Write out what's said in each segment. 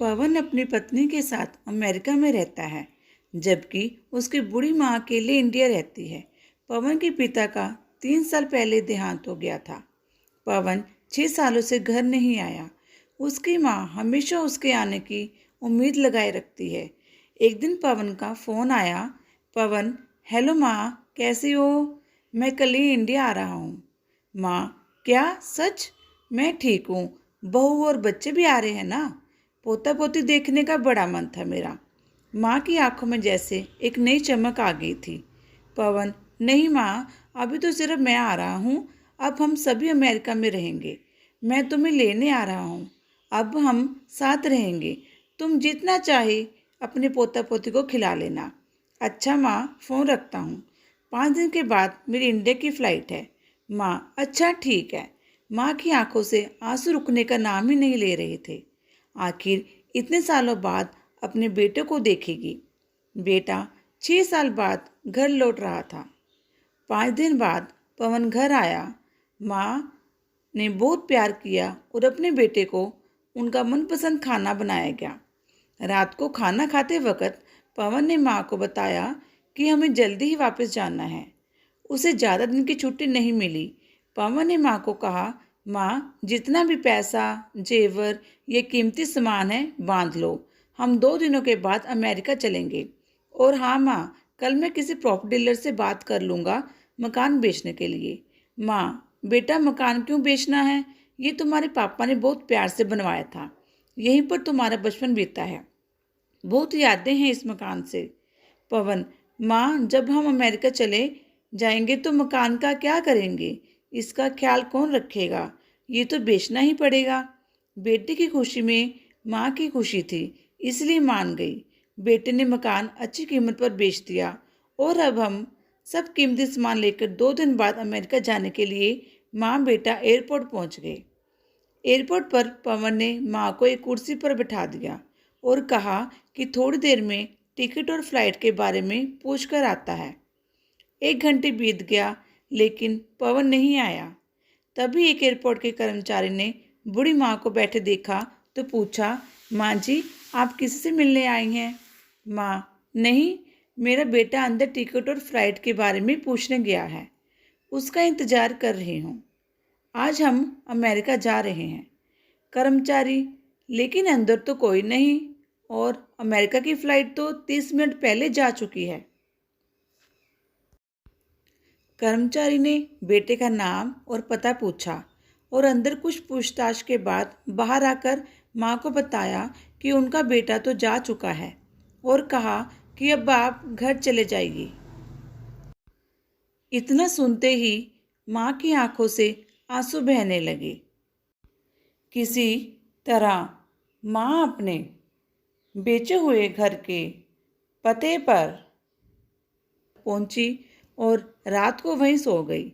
पवन अपनी पत्नी के साथ अमेरिका में रहता है, जबकि उसकी बूढ़ी माँ अकेले इंडिया रहती है। पवन के पिता का 3 साल पहले देहांत हो गया था। पवन 6 सालों से घर नहीं आया। उसकी माँ हमेशा उसके आने की उम्मीद लगाए रखती है। एक दिन पवन का फ़ोन आया। पवन, हेलो माँ, कैसी हो? मैं कल ही इंडिया आ रहा हूँ। माँ, क्या सच? मैं ठीक हूँ। बहू और बच्चे भी आ रहे हैं ना? पोता पोती देखने का बड़ा मन था मेरा। माँ की आंखों में जैसे एक नई चमक आ गई थी। पवन, नहीं माँ, अभी तो सिर्फ मैं आ रहा हूँ। अब हम सभी अमेरिका में रहेंगे। मैं तुम्हें लेने आ रहा हूँ। अब हम साथ रहेंगे। तुम जितना चाहे अपने पोता पोती को खिला लेना। अच्छा माँ, फ़ोन रखता हूँ। 5 दिन के बाद मेरी इंडिया की फ़्लाइट है। माँ, अच्छा ठीक है। माँ की आंखों से आंसू रुकने का नाम ही नहीं ले रहे थे। आखिर इतने सालों बाद अपने बेटे को देखेगी। बेटा 6 साल बाद घर लौट रहा था। 5 दिन बाद पवन घर आया। माँ ने बहुत प्यार किया और अपने बेटे को उनका मनपसंद खाना बनाया गया। रात को खाना खाते वक्त पवन ने माँ को बताया कि हमें जल्दी ही वापस जाना है। उसे ज़्यादा दिन की छुट्टी नहीं मिली। पवन ने माँ को कहा, माँ, जितना भी पैसा, जेवर, ये कीमती सामान है, बांध लो। हम 2 दिनों के बाद अमेरिका चलेंगे। और हाँ माँ, कल मैं किसी प्रॉपर्टी डीलर से बात कर लूँगा मकान बेचने के लिए। माँ, बेटा, मकान क्यों बेचना है? ये तुम्हारे पापा ने बहुत प्यार से बनवाया था। यहीं पर तुम्हारा बचपन बीता है। बहुत यादें हैं इस मकान से। पवन, माँ, जब हम अमेरिका चले जाएंगे तो मकान का क्या करेंगे? इसका ख्याल कौन रखेगा? ये तो बेचना ही पड़ेगा। बेटे की खुशी में माँ की खुशी थी, इसलिए मान गई। बेटे ने मकान अच्छी कीमत पर बेच दिया और अब हम सब कीमती सामान लेकर 2 दिन बाद अमेरिका जाने के लिए माँ बेटा एयरपोर्ट पहुँच गए। एयरपोर्ट पर पवन ने माँ को एक कुर्सी पर बिठा दिया और कहा कि थोड़ी देर में टिकट और फ्लाइट के बारे में पूछ कर आता है। 1 घंटे बीत गया, लेकिन पवन नहीं आया। तभी एक एयरपोर्ट के कर्मचारी ने बूढ़ी माँ को बैठे देखा तो पूछा, माँ जी, आप किसी से मिलने आई हैं? माँ, नहीं, मेरा बेटा अंदर टिकट और फ्लाइट के बारे में पूछने गया है। उसका इंतजार कर रही हूँ। आज हम अमेरिका जा रहे हैं। कर्मचारी, लेकिन अंदर तो कोई नहीं और अमेरिका की फ़्लाइट तो 30 मिनट पहले जा चुकी है। कर्मचारी ने बेटे का नाम और पता पूछा और अंदर कुछ पूछताछ के बाद बाहर आकर माँ को बताया कि उनका बेटा तो जा चुका है और कहा कि अब आप घर चले जाइए। इतना सुनते ही माँ की आंखों से आंसू बहने लगे। किसी तरह माँ अपने बेचे हुए घर के पते पर पहुंची और रात को वहीं सो गई।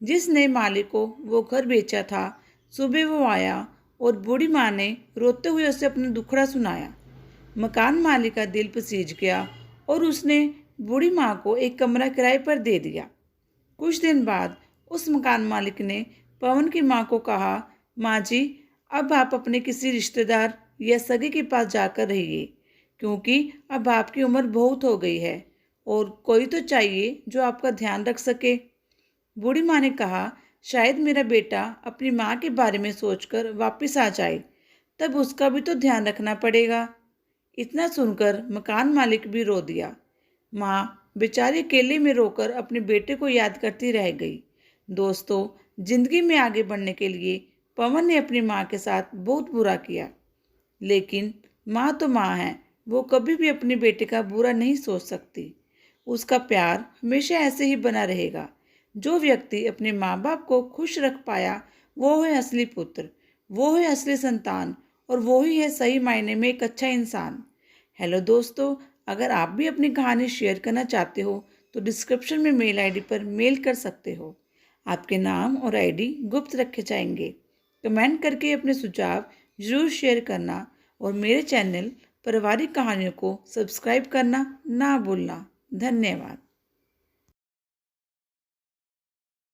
जिस नए मालिक को वो घर बेचा था, सुबह वो आया और बूढ़ी माँ ने रोते हुए उसे अपना दुखड़ा सुनाया। मकान मालिक का दिल पसीज गया और उसने बूढ़ी माँ को एक कमरा किराए पर दे दिया। कुछ दिन बाद उस मकान मालिक ने पवन की माँ को कहा, माँ जी, अब आप अपने किसी रिश्तेदार या सगे के पास जाकर रहिए, क्योंकि अब आपकी उम्र बहुत हो गई है और कोई तो चाहिए जो आपका ध्यान रख सके। बूढ़ी माँ ने कहा, शायद मेरा बेटा अपनी माँ के बारे में सोचकर वापस आ जाए, तब उसका भी तो ध्यान रखना पड़ेगा। इतना सुनकर मकान मालिक भी रो दिया। माँ बेचारी अकेले में रोकर अपने बेटे को याद करती रह गई। दोस्तों, जिंदगी में आगे बढ़ने के लिए पवन ने अपनी माँ के साथ बहुत बुरा किया, लेकिन माँ तो माँ है, वो कभी भी अपने बेटे का बुरा नहीं सोच सकती। उसका प्यार हमेशा ऐसे ही बना रहेगा। जो व्यक्ति अपने माँ बाप को खुश रख पाया, वो है असली पुत्र, वो है असली संतान और वो ही है सही मायने में एक अच्छा इंसान। हेलो दोस्तों, अगर आप भी अपनी कहानी शेयर करना चाहते हो तो डिस्क्रिप्शन में मेल आईडी पर मेल कर सकते हो। आपके नाम और आईडी गुप्त रखे जाएंगे। कमेंट करके अपने सुझाव जरूर शेयर करना और मेरे चैनल पारिवारिक कहानियों को सब्सक्राइब करना ना भूलना। धन्यवाद।